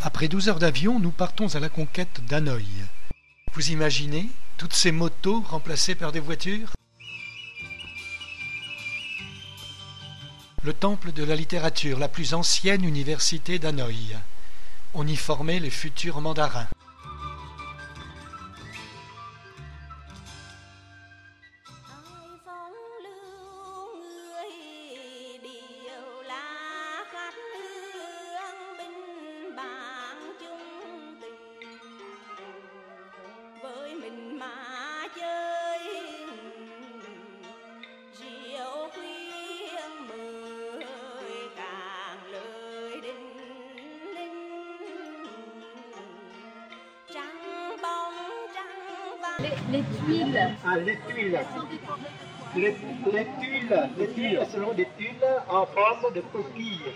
Après 12 heures d'avion, nous partons à la conquête d'Hanoï. Vous imaginez toutes ces motos remplacées par des voitures? Le temple de la littérature, la plus ancienne université d'Hanoï. On y formait les futurs mandarins. Les tuiles. Ah, les tuiles. Les tuiles seront des tuiles en forme de coquille.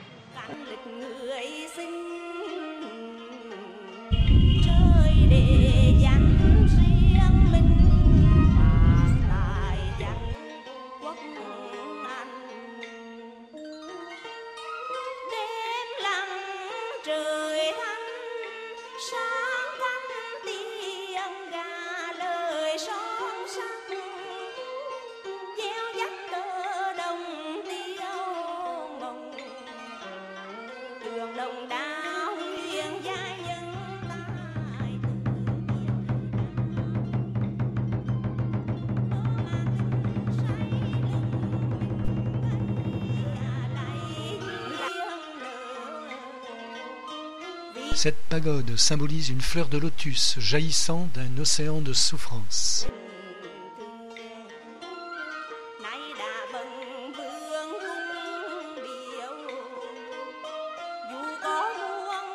Cette pagode symbolise une fleur de lotus jaillissant d'un océan de souffrance.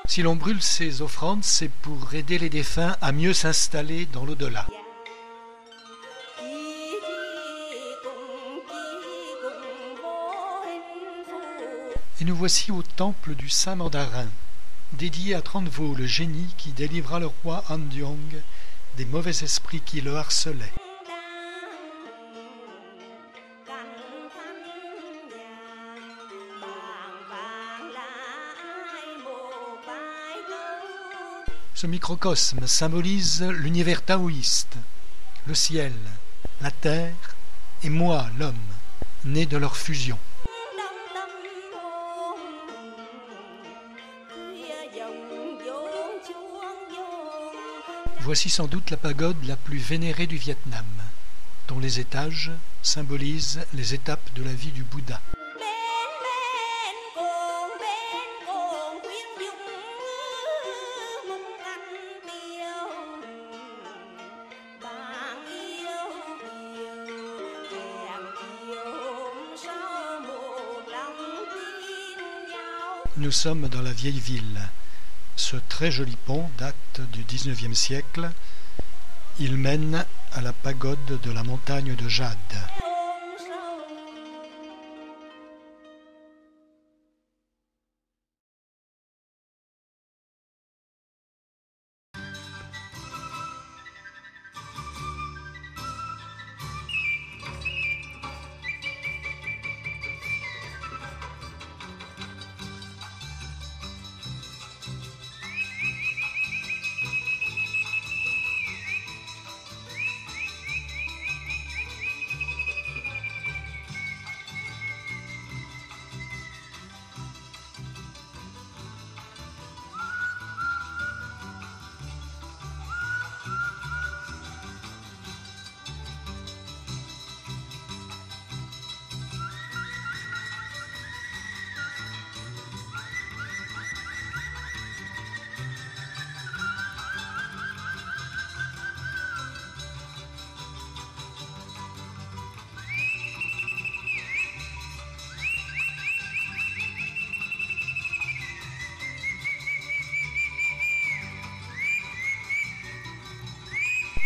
Si l'on brûle ces offrandes, c'est pour aider les défunts à mieux s'installer dans l'au-delà. Et nous voici au temple du Saint Mandarin, dédié à Tranvo, le génie qui délivra le roi Handiong des mauvais esprits qui le harcelaient. Ce microcosme symbolise l'univers taoïste, le ciel, la terre et moi, l'homme, né de leur fusion. Voici sans doute la pagode la plus vénérée du Vietnam, dont les étages symbolisent les étapes de la vie du Bouddha. Nous sommes dans la vieille ville. Ce très joli pont date du XIXe siècle. Il mène à la pagode de la montagne de Jade.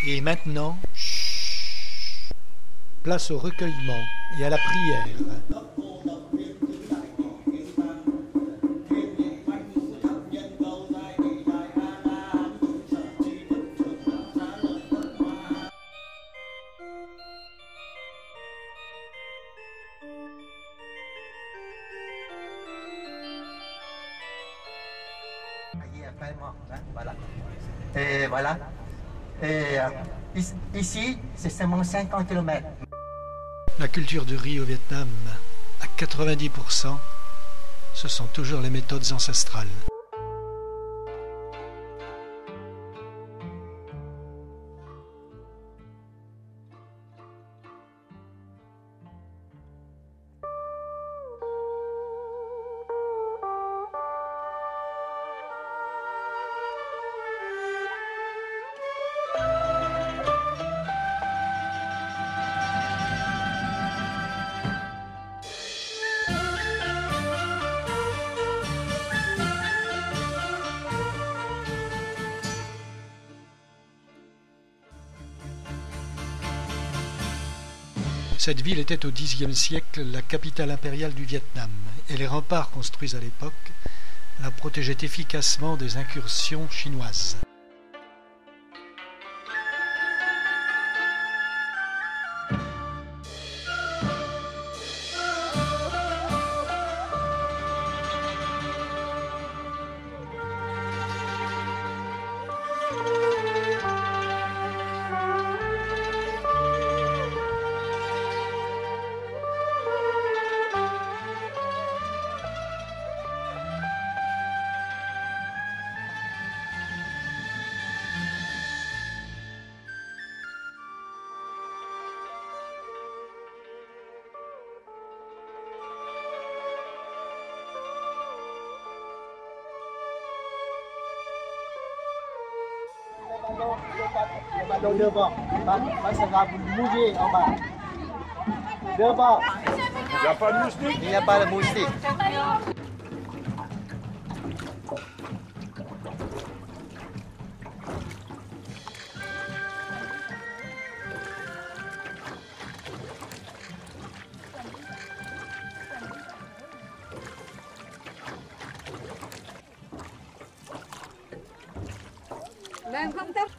Et maintenant, place au recueillement et à la prière. carrément, hein, voilà. Et voilà. Et ici, c'est seulement 50 km. La culture du riz au Vietnam, à 90%, ce sont toujours les méthodes ancestrales. Cette ville était au Xe siècle la capitale impériale du Vietnam, et les remparts construits à l'époque la protégeaient efficacement des incursions chinoises. Le ballon devant, ça va vous mouiller en bas. Devant. Il n'y a pas de moustique. Il n'y a pas de moustique. Vâng, không tắt.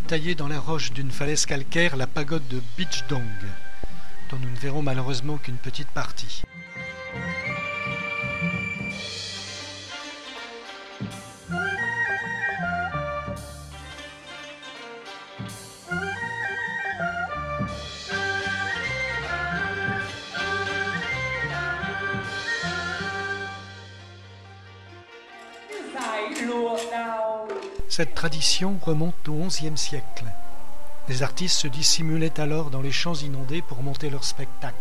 Taillée dans la roche d'une falaise calcaire, la pagode de Beach Dong, dont nous ne verrons malheureusement qu'une petite partie. Cette tradition remonte au XIe siècle. Les artistes se dissimulaient alors dans les champs inondés pour monter leur spectacle.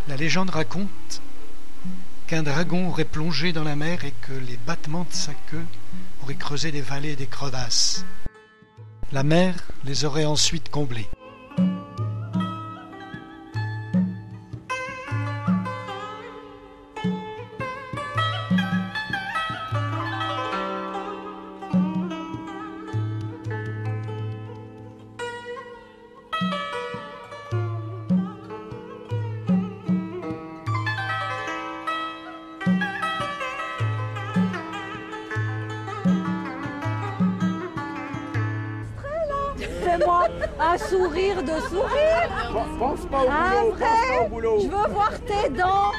La légende raconte qu'un dragon aurait plongé dans la mer et que les battements de sa queue auraient creusé des vallées et des crevasses. La mer les aurait ensuite comblés. Fais-moi un sourire de sourire. Pense pas au boulot, Un pense pas vrai. au boulot. Je veux voir tes dents.